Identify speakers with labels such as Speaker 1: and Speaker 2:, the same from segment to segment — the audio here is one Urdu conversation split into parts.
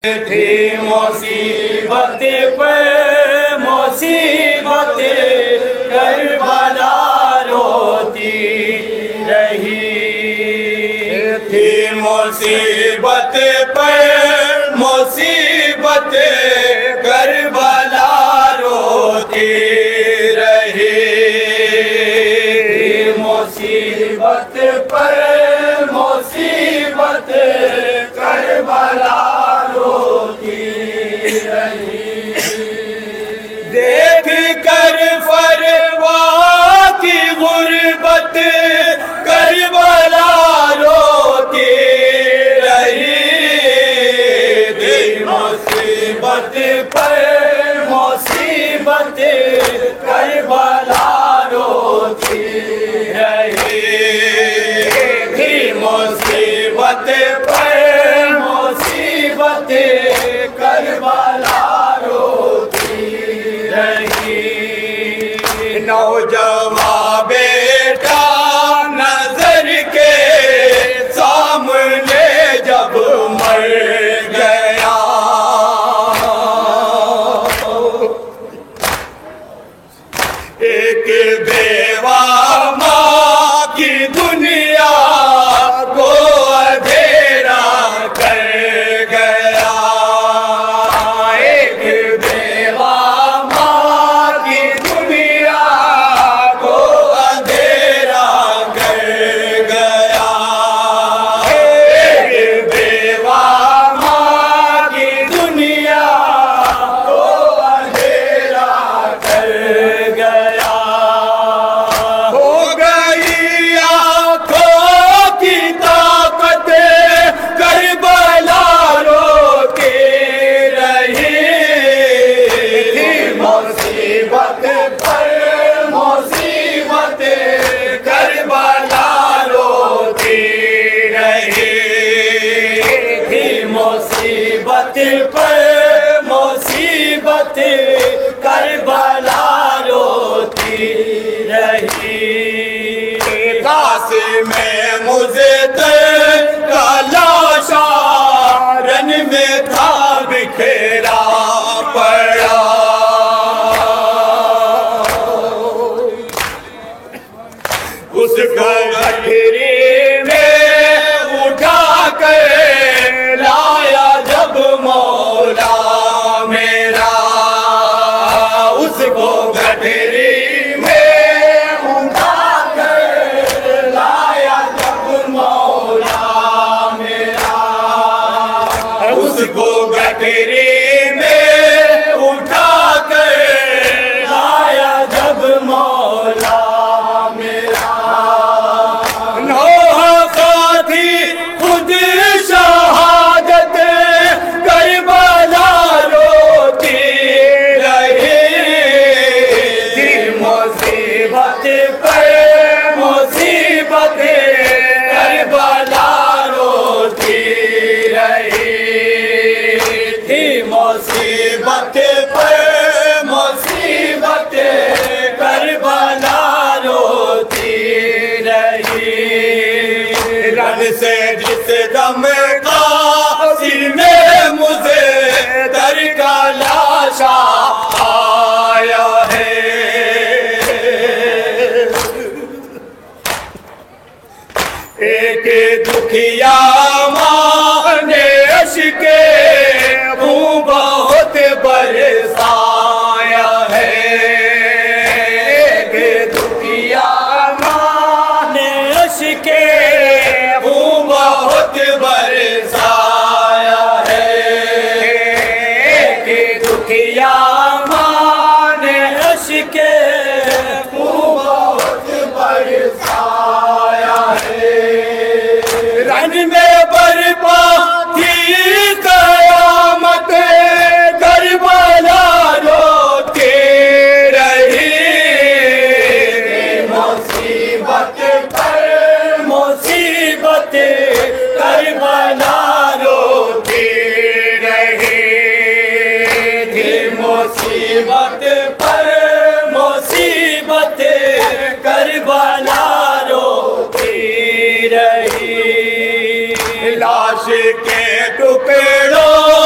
Speaker 1: تھی مصیبت پہ مصیبت کربلا روتی رہی، تھی مصیبت پہ مصیبت کربلا روتی رہی، مصیبت پر مصیبت کربلا روتی رہی، دیکھ کر فروا کی غربت کربلا روتی رہی، مصیبت پر مصیبت کربلا روتی رہی، مصیبت پر مصیبت کربلا روتی رہی، نوجوان بیٹا نظر کے سامنے جب مر گیا، ایک بیوہ ماں کی دنیا کو اندھیرا کر گیا، ایک بیوہ ماں کی دنیا کو اندھیرا کر گیا، ایک بیوہ ماں کی دنیا کو اندھیرا کر گیا، ہو گئی آنکھوں کی طاقت کربلا روتی رہی، مصیبت پر مصیبت کربلا روتی رہی، مصیبت پر مصیبت کربلا روتی رہی، کاش میں مزدر کا لاشا رن میں تھا بکھیرا پڑا، اس کو گٹھری میں اٹھا کر لایا جب مولا میرا، اس کو گٹھری میں اٹھا کر لایا جب مولا میرا، اس کو گٹھری میں اٹھا کر لایا جب مولا میرا، نوح ساتھی خود شہادت کربلا روتی رہی، مصیبت پر مصیبت کربلا روتی رہی، مصیبت پر مصیبت کربلا روتی رہی، رن سے جس دم قاصر میں مجھے در کا لاشا آیا ہے، ایک دکھیا ماں نے عشق خون بہت برسایا ہے، ایک دکھیا ماں نے عشق خون بہت برسایا ہے، ایک دکھیا ماں نے عشق خون بہت برسایا ہے، رن میں برپا تھی قیامت کربلا روتی رہی، مصیبت پر مصیبت کربلا روتی رہی، مصیبت پر مصیبت کربلا روتی رہی، لاش کے ٹکڑوں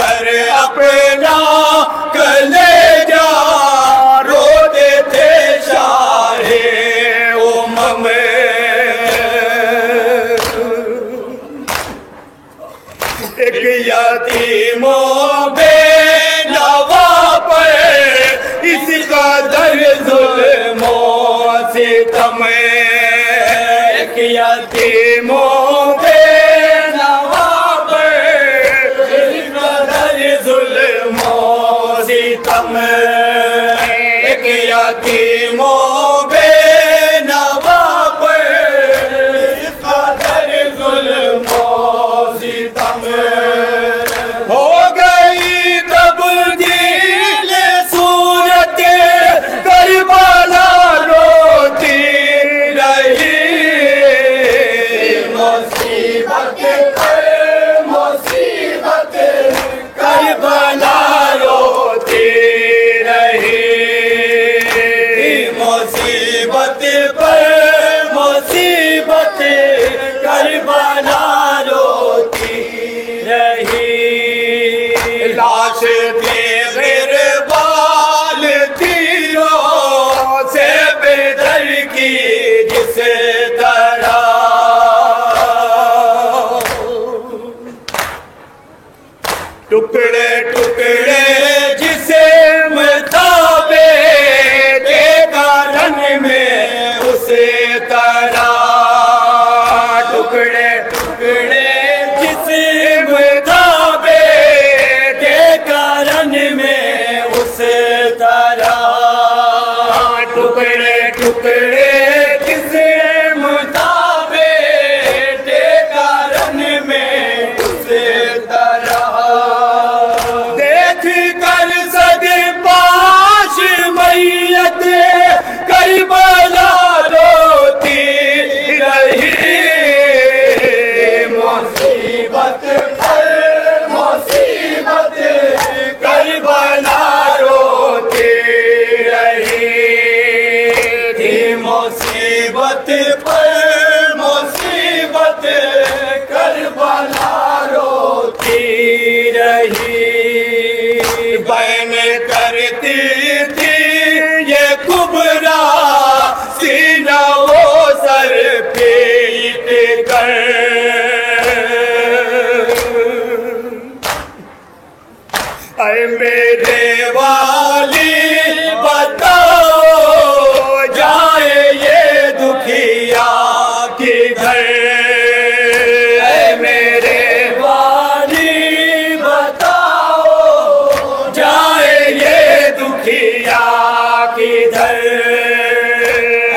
Speaker 1: کر اپنا کلیجہ روتے تھے شاہ امم ایک یتیموں بے نوا پر اس قدر ظلم و ستم ایک یتیموں بے نوا پر اس قدر ظلم و ستم ایک یتیموں بے نوا پر اس قدر ظلم و ستم ہو گئی تبدیل صورت کربلا روتی رہی مصیبت پر مصیبت کربلا روتی رہی مصیبت پر مصیبت کربلا روتی رہی لاش تھی غربال تیروں سے بدر کی جس طرح ٹکڑے ٹکڑے جسم تھا بے کارن میں اس طرح ٹکڑے ٹکڑے جسم تھا بے کارن میں اس طرح ٹکڑے ٹکڑے جسم تھا بے کارن میں اس طرح دیکھ کر صد پاش میت کربلا روتی رہی مصیبت پر مصیبت کربلا روتی رہی تھی مصیبت پر مصیبت کربلا روتی رہی بین کرتی تھی یہ کبرا سینہ وہ سر پیٹ کر اے میرے والی بتاؤ جائے یہ دکھیا کدھر اے میرے والی بتاؤ جائے یہ دکھیا کدھر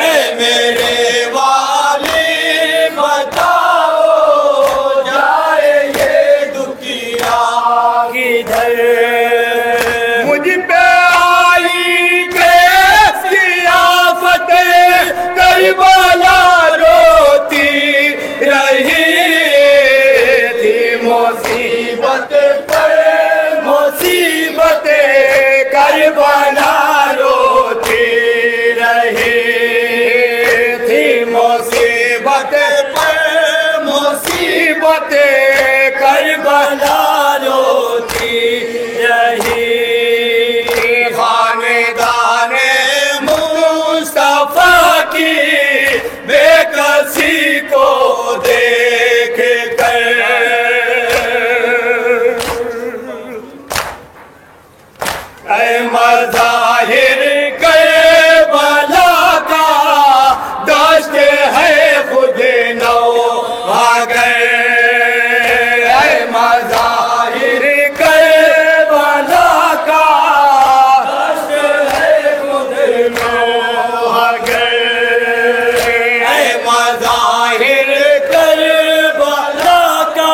Speaker 1: اے میرے والی بتاؤ جائے یہ دکھیا کدھر مجھ پہ آئی کیسی آفت کربلا روتی رہی تھی مصیبت پر مصیبت کربلا روتی رہی تھی مصیبت پر مصیبت کربلا روتی رہی خاندان مصطفیٰ کی بے کسی کو دیکھ کر اے مظاہر کربلا کا داشت ہے خود نو بھاگر اے مظاہر کربلا کا داشت ہے خود نو بھاگر اے مظاہر کربلا کا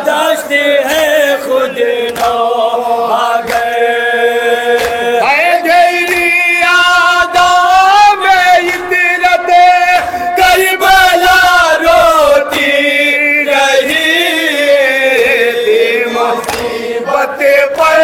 Speaker 1: داشت ہے خود نو بھاگر پر